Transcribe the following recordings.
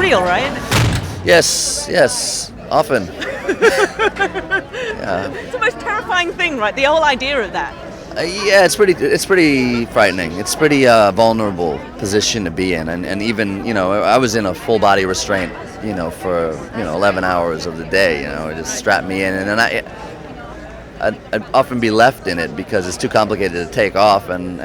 real, right? Yes, often. Yeah. It's the most terrifying thing, right? The whole idea of that. Yeah, it's pretty frightening. It's pretty vulnerable position to be in, and even I was in a full body restraint, for 11 hours of the day. It just strapped me in, and then I'd often be left in it because it's too complicated to take off, and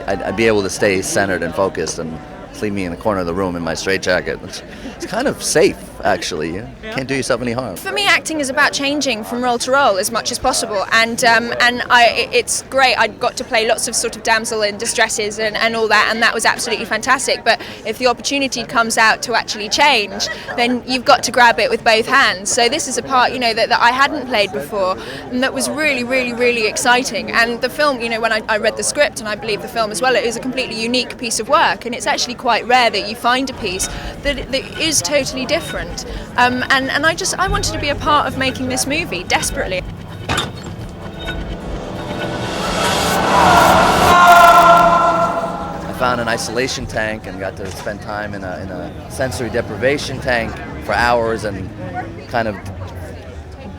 I'd be able to stay centered and focused and leave me in the corner of the room in my straitjacket. It's kind of safe, actually. You can't do yourself any harm. For me, acting is about changing from role to role as much as possible, and it's great. I got to play lots of sort of damsel in distresses and all that, and that was absolutely fantastic. But if the opportunity comes out to actually change, then you've got to grab it with both hands. So this is a part, that I hadn't played before, and that was really, really, really exciting. And the film, when I read the script, and I believe the film as well, it is a completely unique piece of work, and it's actually quite rare that you find a piece that is totally different. And I wanted to be a part of making this movie desperately. I found an isolation tank and got to spend time in a sensory deprivation tank for hours, and kind of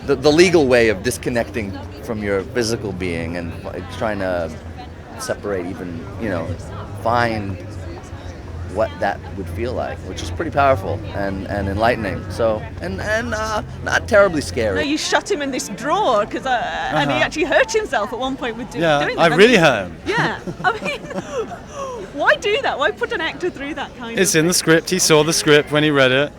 the legal way of disconnecting from your physical being and trying to separate, even find what that would feel like, which is pretty powerful and enlightening. So and not terribly scary. No, you shut him in this drawer and he actually hurt himself at one point with doing that. I really hurt him. Yeah, I mean, why do that? Why put an actor through that kind of It's in the script. He saw the script when he read it.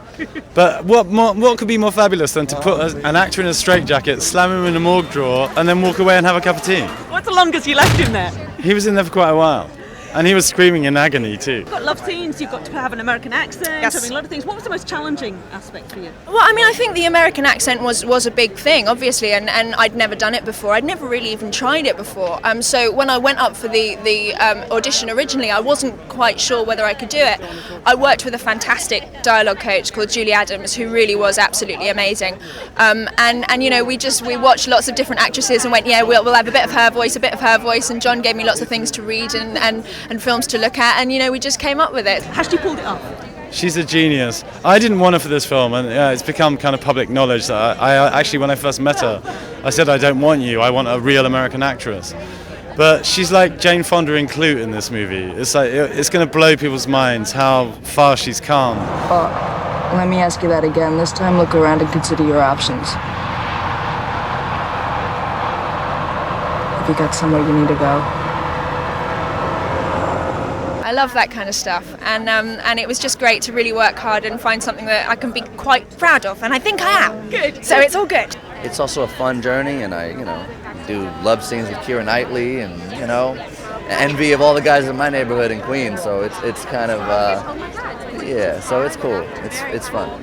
But what could be more fabulous than to put an actor in a straitjacket, slam him in a morgue drawer, and then walk away and have a cup of tea? What's the longest you left him there? He was in there for quite a while. And he was screaming in agony too. You've got love scenes, you've got to have an American accent, Yes. I mean, a lot of things. What was the most challenging aspect for you? Well, I mean, I think the American accent was a big thing, obviously, and I'd never done it before. I'd never really even tried it before. So when I went up for the audition originally, I wasn't quite sure whether I could do it. I worked with a fantastic dialogue coach called Julie Adams, who really was absolutely amazing. And we watched lots of different actresses and went, yeah, we'll have a bit of her voice, and John gave me lots of things to read and films to look at, and we just came up with it. Has she pulled it off? She's a genius. I didn't want her for this film, and it's become kind of public knowledge that I actually, when I first met her, I said, I don't want you, I want a real American actress. But she's like Jane Fonda in Clute in this movie. It's like it's going to blow people's minds how far she's come. Let me ask you that again. This time look around and consider your options. Have you got somewhere you need to go? I love that kind of stuff, and it was just great to really work hard and find something that I can be quite proud of, and I think I am. Good. So it's all good. It's also a fun journey, and I do love scenes with Keira Knightley, and envy of all the guys in my neighborhood in Queens. So it's kind of so it's cool. It's fun.